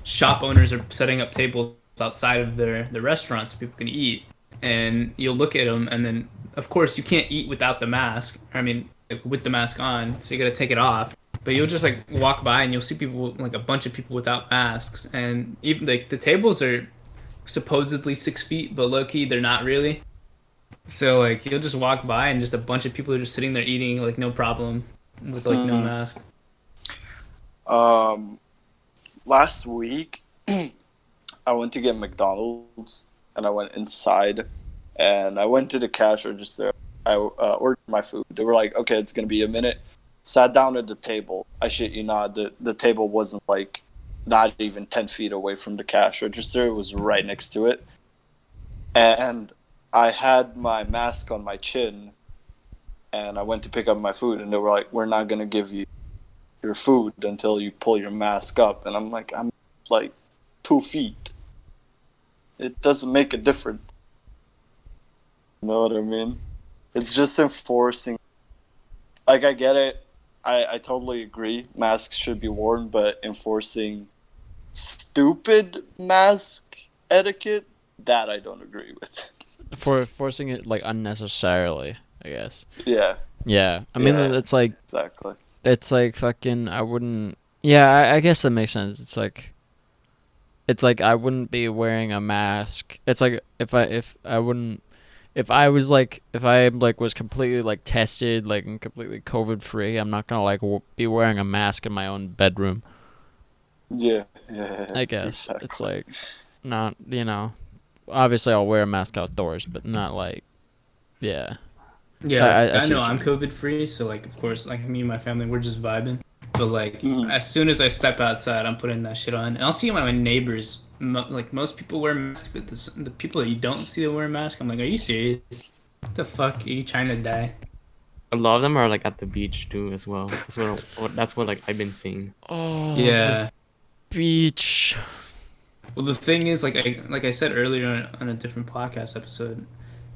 shop owners are setting up tables outside of their restaurants so people can eat. And you'll look at them, and then of course you can't eat without the mask. I mean, like, with the mask on, so you gotta take it off. But you'll just like walk by and you'll see people like a bunch of people without masks, and even like the tables are supposedly 6 feet, but low key they're not really. So like you'll just walk by and just a bunch of people are just sitting there eating like no problem with like no mm. mask. um, last week, I went to get McDonald's and I went inside and I went to the cash register. I ordered my food. They were like, okay, it's going to be a minute. Sat down at the table. I shit you not. The table wasn't like not even 10 feet away from the cash register. It was right next to it. and I had my mask on my chin, and I went to pick up my food, and they were like, "We're not gonna give you your food until you pull your mask up." And I'm like 2 feet. It doesn't make a difference. You know what I mean? It's just enforcing. Like, I get it. I totally agree. Masks should be worn, but enforcing stupid mask etiquette, that I don't agree with. For forcing it like unnecessarily, I guess. Yeah. Yeah, I mean Yeah, it's exactly. like fucking. I wouldn't. Yeah, I guess that makes sense. It's like I wouldn't be wearing a mask. It's like if I wouldn't. If I like was completely like tested like and completely COVID free, I'm not gonna like be wearing a mask in my own bedroom. Yeah. I guess Exactly. it's like not obviously I'll wear a mask outdoors, but not like yeah. Yeah, I I see know what you I'm mean. COVID free, so like of course like me and my family we're just vibing. But like Mhm. as soon as I step outside, I'm putting that shit on, and I'll see my neighbors. Like most people wear masks, but the people that you don't see that wear a mask, I'm like, are you serious? What the fuck? Are you trying to die? A lot of them are like at the beach too as well. That's what like I've been seeing. Oh, the Yeah. beach. Well, the thing is, like I said earlier on a different podcast episode,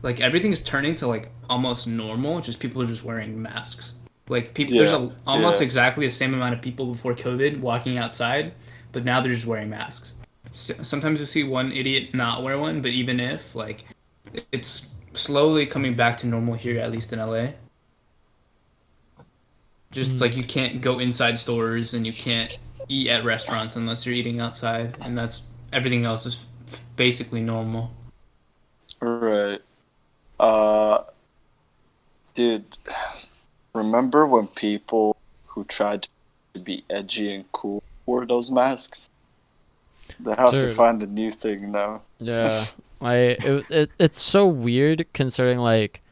like everything is turning to like almost normal. Just people are just wearing masks. Like people, there's Yeah. a almost Yeah. exactly the same amount of people before COVID walking outside, but now they're just wearing masks. Sometimes you see one idiot not wear one, but even if like, it's slowly coming back to normal here, at least in LA. Just Mm. like you can't go inside stores and you can't eat at restaurants unless you're eating outside, and that's everything else is basically normal. Right. Uh, dude, remember when people who tried to be edgy and cool wore those masks? They have to Dude, find a new thing now. yeah. It's so weird considering like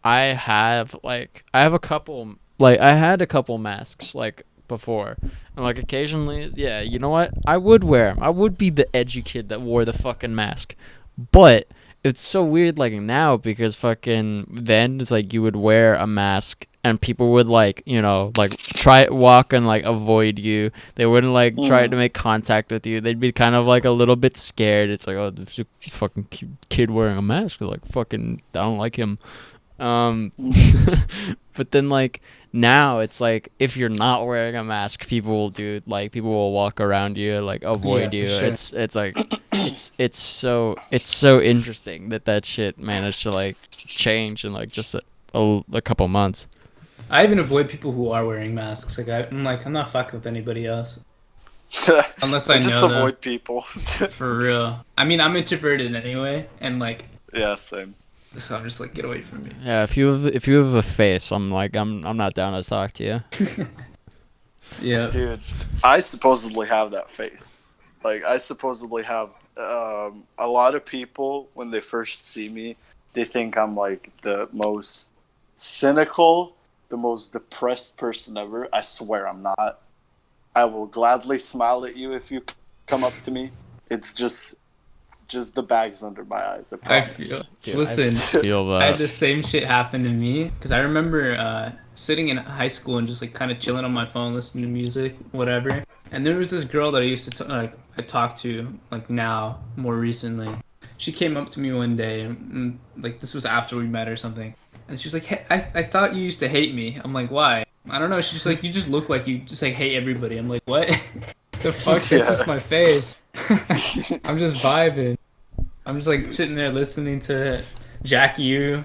I have a couple like I had a couple masks like before, and like occasionally, yeah, you know what? I would wear 'em. I would be the edgy kid that wore the fucking mask. But it's so weird like now because fucking then it's like you would wear a mask and people would like, like try walk and like avoid you. They wouldn't like try to Mm. make contact with you. They'd be kind of like a little bit scared. It's like, oh, this fucking kid wearing a mask. Like fucking I don't like him. Um, but then like now it's like if you're not wearing a mask, people will walk around you like Yeah, avoid for you. sure. It's like it's so interesting that shit managed to like change in like just a couple months. I even avoid people who are wearing masks. I'm like I'm not fucking with anybody else unless I I just know them avoid people. for real. I mean, I'm introverted anyway, and like Yeah, same. so I'm just like get away from me. Yeah, if you have a face, I'm not down to talk to you. Yeah. Dude, I supposedly have that face. Like, I supposedly have a lot of people, when they first see me, they think I'm like the most cynical, the most depressed person ever. I swear I'm not. I will gladly smile at you if you come up to me. It's just the bags under my eyes, I I feel. promise. Dude, I Listen, feel I had that. the same shit happen to me because I remember sitting in high school and just like kind of chilling on my phone, listening to music, whatever. And there was this girl that I used to I talked to like now more recently. She came up to me one day and like this was after we met or something, and she's like, "Hey, I thought you used to hate me." I'm like, "Why?" I don't know. She's just like, "You just look like you just like hate everybody." I'm like, "What? The fuck? That's just Yeah. my face." I'm just vibing. I'm just like sitting there listening to Jack U.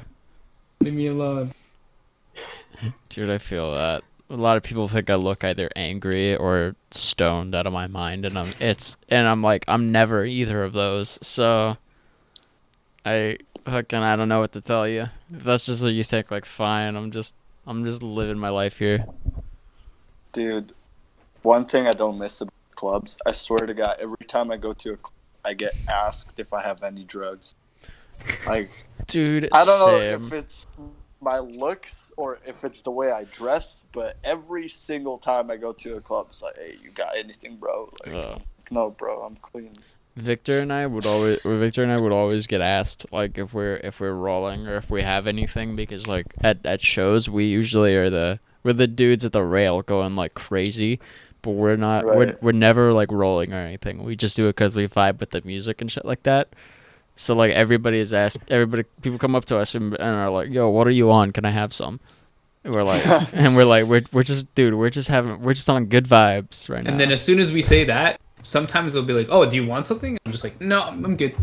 Leave me alone. Dude, I feel that. A lot of people think I look either angry or stoned out of my mind, and I'm like I'm never either of those. So I don't know what to tell you. If that's just what you think, like fine. I'm just living my life here. Dude, one thing I don't miss about clubs, I swear to God, every time I go to a club, I get asked if I have any drugs. Like, Dude, I don't know if same. it's my looks or if it's the way I dress, but every single time I go to a club, it's like, hey, you got anything, bro? Like, Uh, no, bro, I'm clean. Victor and I would always get asked like if we're rolling or if we have anything, because like at shows we usually we're the dudes at the rail going like crazy, but we're not Right. we're never like rolling or anything. We just do it because we vibe with the music and shit like that. So like people come up to us and are like, "Yo, what are you on? Can I have some?" And we're just on good vibes right now. And then as soon as we say that, sometimes they'll be like, "Oh, do you want something?" I'm just like, "No, I'm good."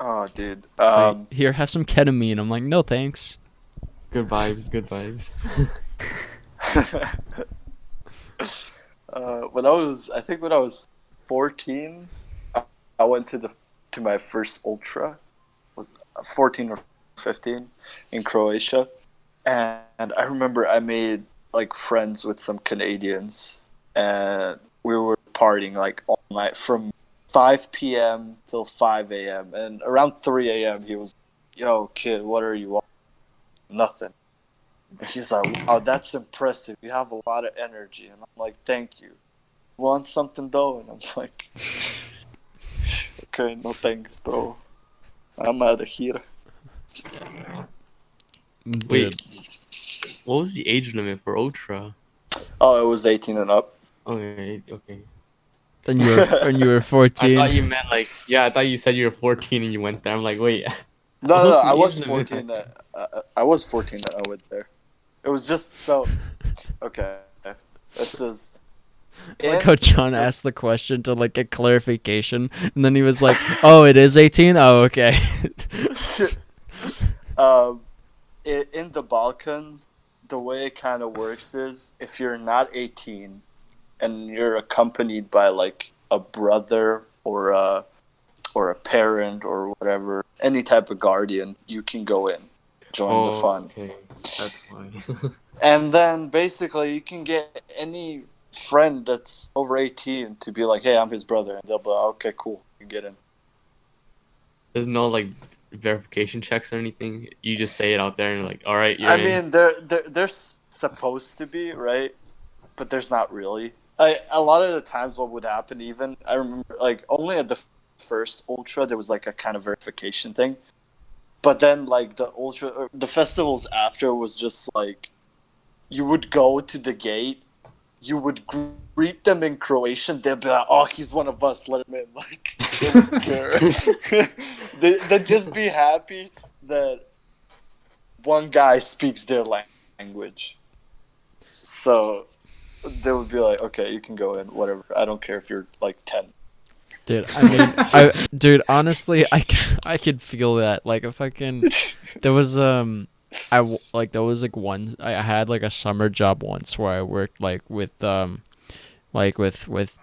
Oh, dude. It's like, here, have some ketamine. I'm like, no, thanks. Good vibes, good vibes. When I was 14, I went to my first ultra, was 14 or 15 in Croatia, and I remember I made like friends with some Canadians, and we were partying like all night from 5 p.m. till 5 a.m. And around 3 a.m. he was, "Yo, kid, what are you on?" Nothing. And he's like, "Wow, that's impressive. You have a lot of energy." And I'm like, "Thank you. Want something though?" And I'm like, "Okay, no thanks, bro. I'm out of here." Dude. Wait, what was the age limit for Ultra? Oh, it was 18 and up. Okay, okay. And you were I 14. thought you meant like, yeah, I thought you said you were 14 and you went there. I'm like, wait. No, What's the I age was limit? 14. I was 14 that I went there. It was just so. Okay, this is. I like how John asked the question to like get clarification, and then he was like, "Oh, it is 18. Oh, okay." In the Balkans, the way it kind of works is if you're not 18 and you're accompanied by like a brother or a parent or whatever, any type of guardian, you can go in, join the fun. Okay, that's fine. And then basically you can get any friend that's over 18 to be like, "Hey, I'm his brother," and they'll be like, "Okay, cool, you get in." There's no like verification checks or anything. You just say it out there and like, all right, you're I in. mean, there's supposed to be, right? But there's not really. A lot of the times what would happen, even I remember like only at the first ultra there was like a kind of verification thing, but then like the festivals after was just like you would go to the gate, you would greet them in Croatian, they'd be like, "Oh, he's one of us, let him in." Like they wouldn't care. They'd just be happy that one guy speaks their language. So they would be like, "Okay, you can go in, whatever. I don't care if you're like 10." Dude, honestly, I could feel that. Like if I can, there was there was like one I had like a summer job once where I worked like with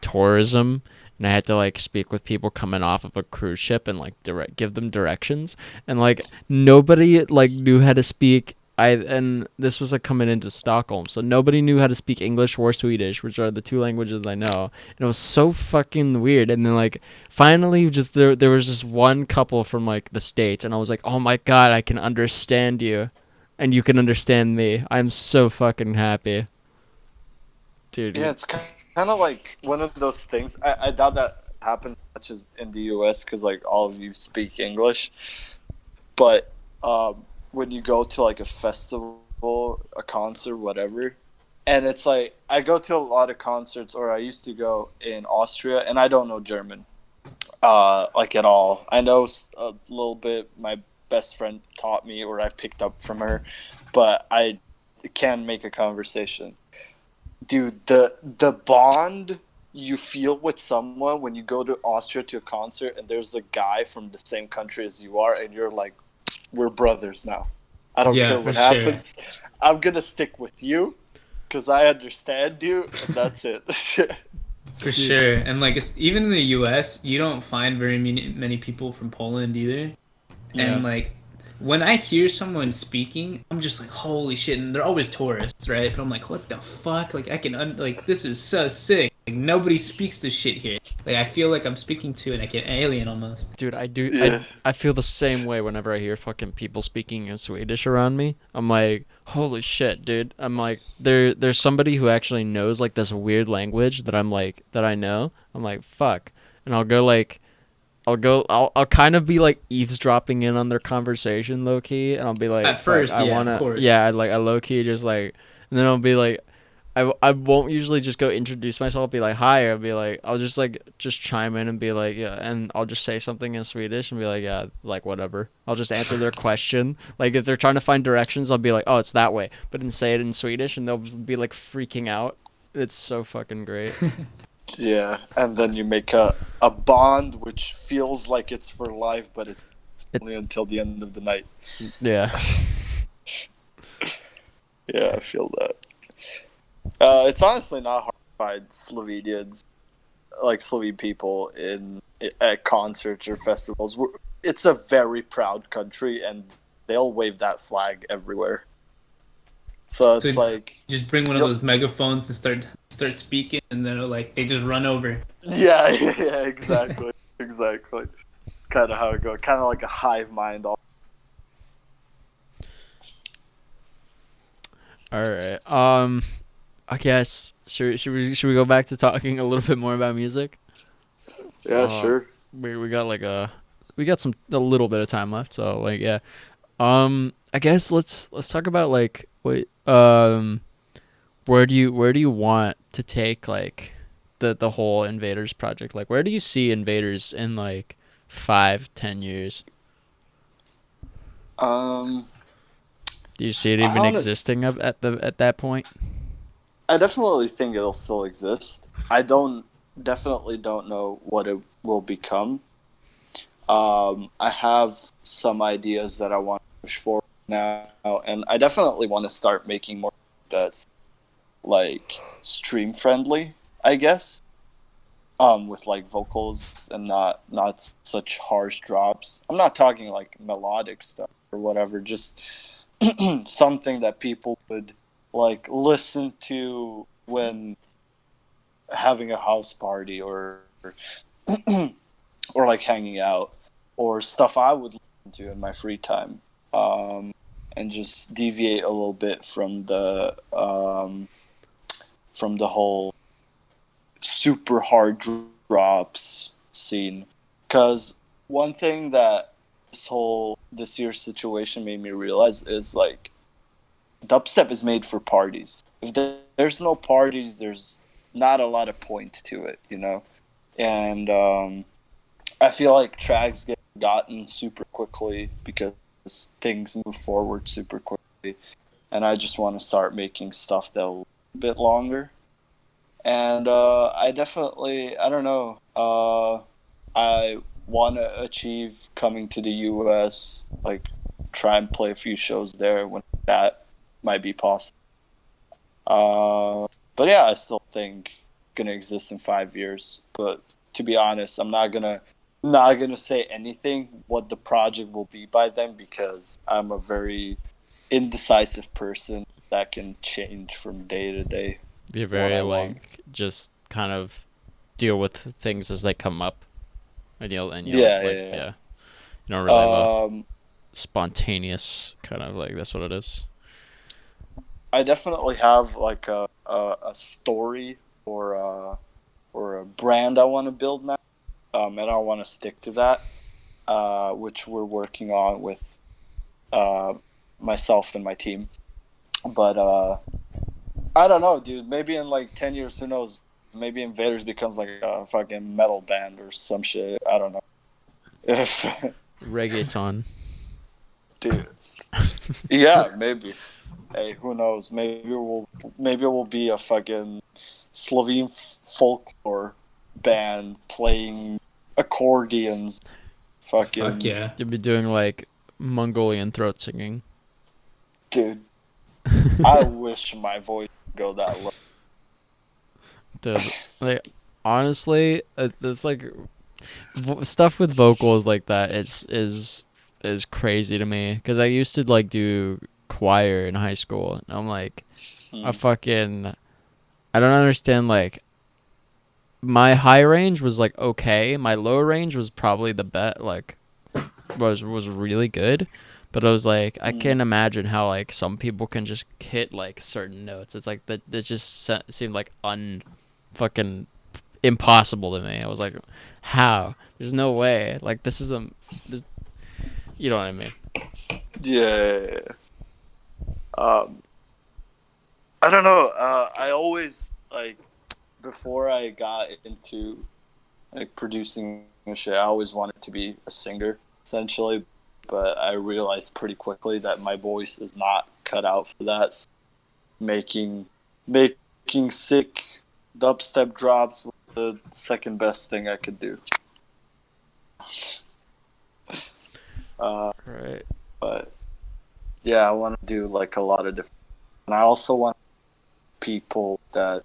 tourism, and I had to like speak with people coming off of a cruise ship and like give them directions, and like nobody like knew how to speak. And this was like coming into Stockholm, so nobody knew how to speak English or Swedish, which are the two languages I know. And it was so fucking weird. And then like finally, just there was just one couple from like the States, and I was like, "Oh my god, I can understand you, and you can understand me. I'm so fucking happy, dude." Yeah, it's kind of like one of those things. I doubt that happens much as in the US because like all of you speak English, but when you go to like a festival, a concert, whatever, and it's like I go to a lot of concerts, or I used to go in Austria, and I don't know German, like at all. I know a little bit. My best friend taught me, or I picked up from her, but I can't make a conversation. Dude, the bond you feel with someone when you go to Austria to a concert, and there's a guy from the same country as you are, and you're like, "We're brothers now. I don't care what happens. I'm gonna stick with you because I understand you, and that's it." For sure. And like even in the US, you don't find very many people from Poland either. Yeah. And like when I hear someone speaking, I'm just like, "Holy shit." And they're always tourists, right? But I'm like, "What the fuck? Like I can like this is so sick." Like nobody speaks this shit here. Like I feel like I'm speaking to like an alien almost. Dude, I do. Yeah. I feel the same way whenever I hear fucking people speaking in Swedish around me. I'm like, holy shit, dude. I'm like, there's somebody who actually knows like this weird language that I'm like that I know. I'm like, fuck, and I'll kind of be like eavesdropping in on their conversation low key, and I'll be like, At fuck, first, I yeah, of wanna, course. yeah, I low key just like, and then I'll be like. I won't usually just go introduce myself, be like, hi, I'll be like, I'll just like, just chime in and be like, yeah, and I'll just say something in Swedish and be like, yeah, like, whatever. I'll just answer their question. Like, if they're trying to find directions, I'll be like, oh, it's that way. But then say it in Swedish and they'll be like freaking out. It's so fucking great. Yeah, and then you make a bond which feels like it's for life, but it's only until the end of the night. Yeah. Yeah, I feel that. It's honestly not hard to find Slovenians, like Slovene people, at concerts or festivals. It's a very proud country, and they'll wave that flag everywhere. So it's So like, just bring one of Yep. those megaphones and start speaking, and then like they just run over. yeah, yeah, exactly, exactly. Kind of how it goes. Kind of like a hive mind. All right. I guess should we go back to talking a little bit more about music? Yeah, sure. We got like a little bit of time left, so like yeah. I guess let's talk about like where do you want to take like the whole NVADRZ project? Like where do you see NVADRZ in like 5-10 years? Um, Do you see it I even wanna- existing at that point? I definitely think it'll still exist. I definitely don't know what it will become. I have some ideas that I want to push forward now, and I definitely want to start making more that's like stream friendly, I guess. With like vocals and not such harsh drops. I'm not talking like melodic stuff or whatever, just something that people would like listen to when having a house party or or like hanging out, or stuff I would listen to in my free time, and just deviate a little bit from the whole super hard drops scene. Because one thing that this year's situation made me realize is like dubstep is made for parties. If there's no parties, there's not a lot of point to it, you know? And I feel like tracks get gotten super quickly because things move forward super quickly. And I just want to start making stuff that'll be a bit longer. And I don't know, I want to achieve coming to the US, like try and play a few shows there when that might be possible. But yeah, I still think it's gonna exist in 5 years. But to be honest, I'm not gonna say anything what the project will be by then, because I'm a very indecisive person that can change from day to day. You're very I like want. just kind of deal with things as they come up, and you'll Yeah, like yeah. You don't really have a Um, spontaneous kind of like that's what it is. I definitely have like a story or a brand I want to build now, and I want to stick to that, which we're working on with myself and my team. But I don't know, dude. Maybe in like 10 years, who knows? Maybe NVADRZ becomes like a fucking metal band or some shit. I don't know. If Reggaeton. dude, yeah, maybe. Hey, who knows? Maybe it will be a fucking Slovene folklore band playing accordions. Fucking Fuck yeah. You'll be doing like Mongolian throat singing. dude. I wish my voice could go that low. Dude, like honestly, it's like stuff with vocals like that. Is crazy to me because I used to like do choir in high school, and I'm like, I don't understand like my high range was like okay. My low range was probably the bet. Like was really good. But I was like, I can't imagine how like some people can just hit like certain notes. It's like that just seemed like fucking impossible to me. I was like, how? There's no way. Like this is you know what I mean? Yeah. I don't know. I always like before I got into like producing and shit. I always wanted to be a singer, essentially, but I realized pretty quickly that my voice is not cut out for that. So making sick dubstep drops was the second best thing I could do. Right. But yeah, I want to do like a lot of different. And I also want people that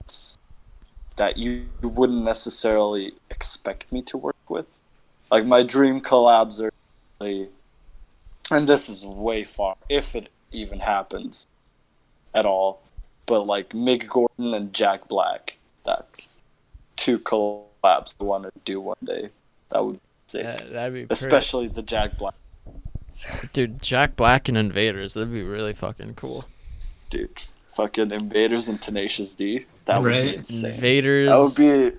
you wouldn't necessarily expect me to work with. Like my dream collabs are really, and this is way far, if it even happens at all, but like Mick Gordon and Jack Black. That's two collabs I want to do one day. That would be sick. That'd be especially the Jack Black. Dude, Jack Black and Invaders, that'd be really fucking cool. Dude, fucking Invaders and Tenacious D. That would be insane. Invaders. That would be...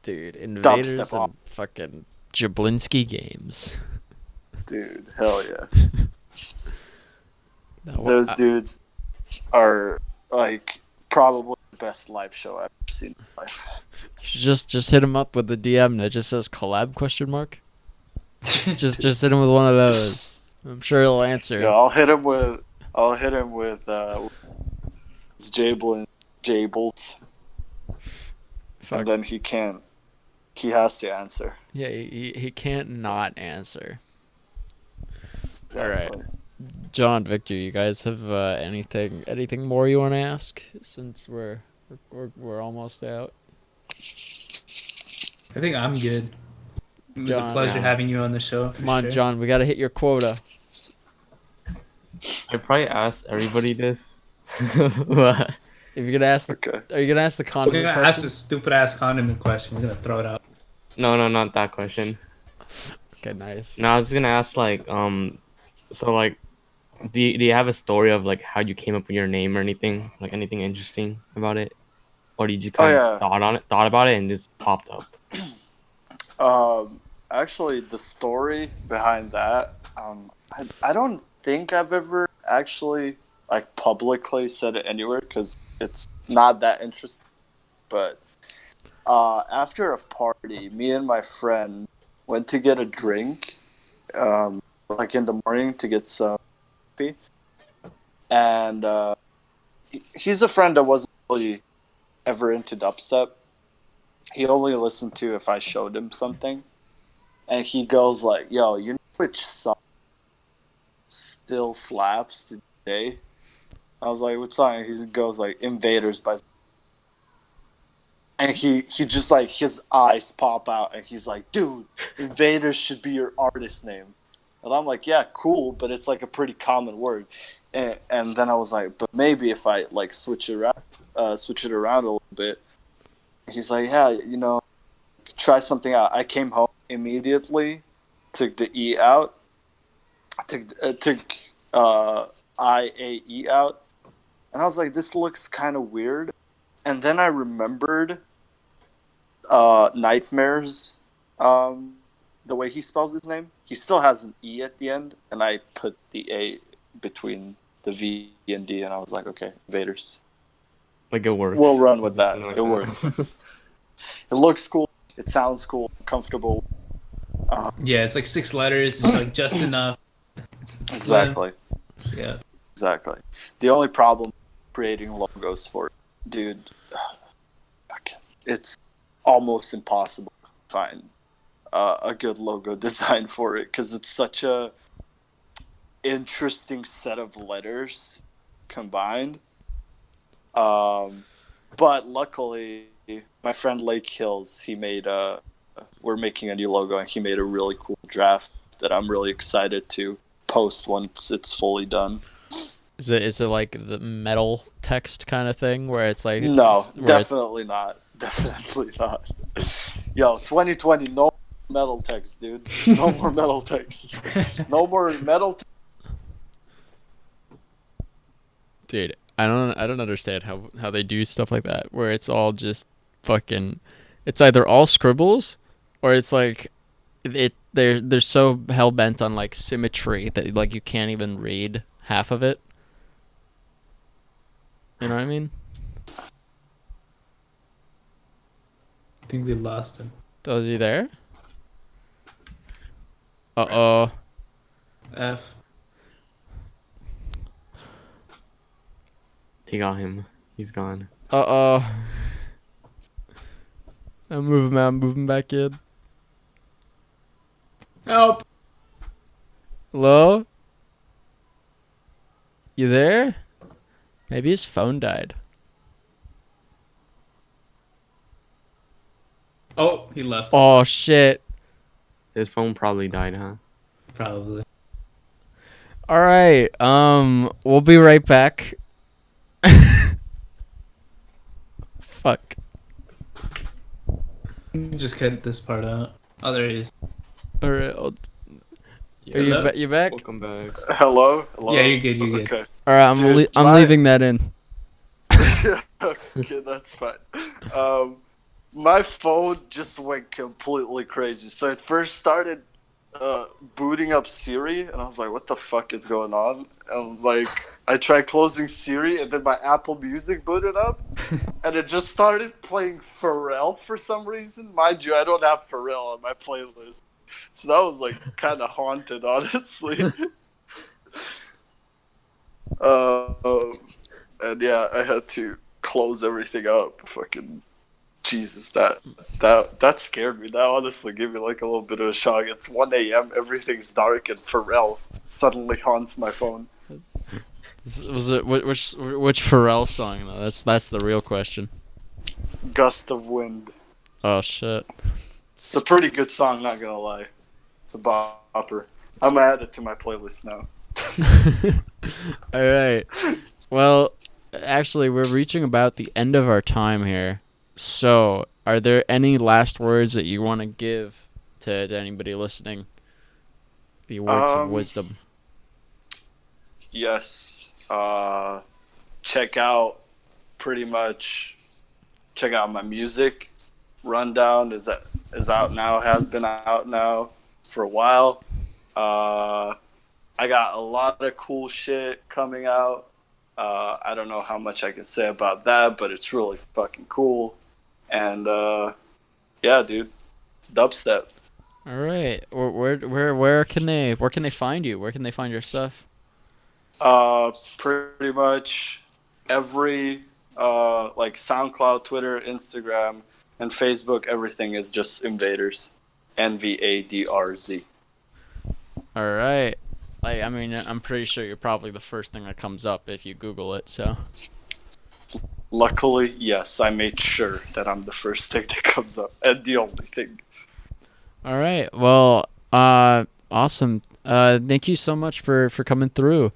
Dude, Invaders Dubstep and fucking Jablinski games. Dude, hell yeah. Those dudes are, like, probably the best live show I've ever seen in my life. Just hit him up with the DM that just says collab ? Just hit him with one of those. I'm sure he'll answer. Yeah, I'll hit him with Jables. Fuck. And then he has to answer. Yeah, he can't not answer. Exactly. All right. John, Victor, you guys have anything more you want to ask since we're almost out? I think I'm good. It was John, a pleasure having you on the show. Come on, John, we got to hit your quota. I probably asked everybody this. If you're gonna ask, are you gonna ask the We're condiment gonna question? ask the stupid ass condiment question. We're gonna throw it out. No, not that question. Okay, nice. No, I was gonna ask like, so like, do you have a story of like how you came up with your name or anything, like anything interesting about it, or did you just kind of thought about it and just popped up? Actually, the story behind that, I don't think I've ever actually like publicly said it anywhere because it's not that interesting. But after a party, me and my friend went to get a drink, like in the morning to get some coffee, and he's a friend that wasn't really ever into dubstep. He only listened to if I showed him something. And he goes like, yo, you know which song still slaps today? I was like, which song? He goes like, NVADRZ by... And he just like, his eyes pop out and he's like, dude, NVADRZ should be your artist name. And I'm like, yeah, cool, but it's like a pretty common word. And then I was like, but maybe if I like switch it around a little bit. He's like, yeah, you know, try something out. I came home immediately, took the E out, took IAE out, and I was like, this looks kind of weird. And then I remembered NVADRZ, the way he spells his name. He still has an E at the end, and I put the A between the V and D, and I was like, okay, NVADRZ. Like it works. We'll run with that. It works. It looks cool. It sounds cool. Comfortable. Yeah, it's like 6 letters. It's like just enough. Exactly. Yeah. Exactly. The only problem creating logos for it, dude, it's almost impossible to find a good logo design for it because it's such a interesting set of letters combined. But luckily, my friend Lake Hills, we're making a new logo, and he made a really cool draft that I'm really excited to post once it's fully done. Is it like the metal text kind of thing where it's like... No, definitely not. Definitely not. Yo, 2020, no metal text, dude. No more metal texts. No more metal. Dude, I don't understand how they do stuff like that where it's all just fucking. It's either all scribbles, or it's like they're so hell bent on like symmetry that like you can't even read half of it. You know what I mean? I think we lost him. Was he there? Uh-oh. F. He got him. He's gone. Uh-oh. I'm moving back in. Help! Hello? You there? Maybe his phone died. Oh, he left. Oh, shit. His phone probably died, huh? Probably. All right. We'll be right back. Fuck. Just cut this part out. Oh, there he is. All right. Are you Hello? you back? Welcome back. Hello? Hello? Yeah, you're good. You're good. Okay. All right. Dude, I'm leaving that in. Okay, that's fine. My phone just went completely crazy. So it first started booting up Siri, and I was like, what the fuck is going on? And like, I tried closing Siri, and then my Apple Music booted up, and it just started playing Pharrell for some reason. Mind you, I don't have Pharrell on my playlist. So that was like kind of haunted, honestly. And yeah, I had to close everything up. Fucking Jesus, that scared me. That honestly gave me like a little bit of a shock. It's 1 a.m. Everything's dark, and Pharrell suddenly haunts my phone. Was it which Pharrell song though? That's the real question. Gust of Wind. Oh shit. It's a pretty good song, not gonna lie. It's a bopper. I'm gonna add it to my playlist now. All right. Well, actually, we're reaching about the end of our time here. So, are there any last words that you want to give to anybody listening? The words of wisdom. Yes. Check out my music. Rundown is out now. Has been out now for a while. I got a lot of cool shit coming out. I don't know how much I can say about that, but it's really fucking cool. And yeah, dude, Dubstep. All right. Where can they find you? Where can they find your stuff? Pretty much every like SoundCloud, Twitter, Instagram, and Facebook. Everything is just NVADRZ. NVADRZ. All right. I mean, I'm pretty sure you're probably the first thing that comes up if you Google it. So. Luckily, yes, I made sure that I'm the first thing that comes up and the only thing. All right. Well, awesome. Thank you so much for coming through.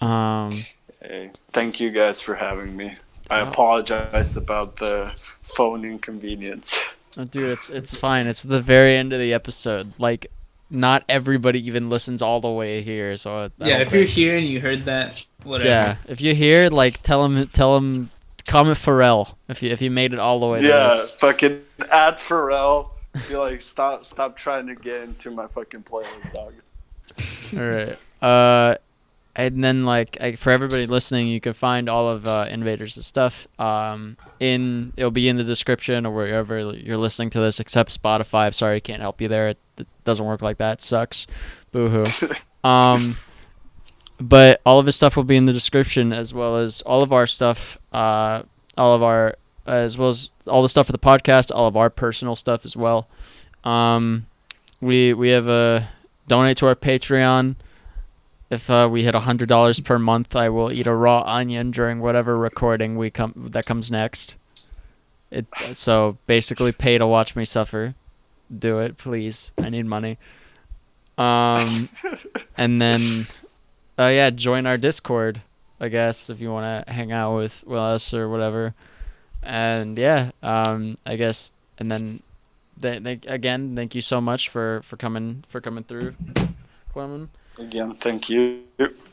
Hey, thank you guys for having me. I apologize about the phone inconvenience. Oh, dude, it's fine. It's the very end of the episode. Like, not everybody even listens all the way here. So yeah, if you're here and you heard that, whatever. Yeah, if you're here, like tell him, comment Pharrell if you made it all the way. Yeah, to this. fucking add Pharrell. Be like, stop trying to get into my fucking playlist, dog. All right. And then like for everybody listening, you can find all of NVADRZ's stuff. It'll be in the description or wherever you're listening to this, except Spotify. I'm sorry, I can't help you there. It doesn't work like that. It sucks. Boo-hoo. But all of his stuff will be in the description, as well as all of our stuff, as well as all the stuff for the podcast, all of our personal stuff as well. We have a donate to our Patreon. If we hit $100 per month, I will eat a raw onion during whatever recording that comes next. So basically, pay to watch me suffer. Do it, please. I need money. And then, join our Discord, I guess, if you want to hang out with us or whatever. And yeah, I guess, and then again, thank you so much for coming through, Clement. Again, thank you.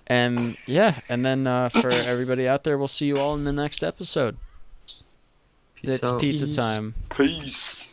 And yeah, and then for everybody out there, we'll see you all in the next episode. It's pizza time. Peace.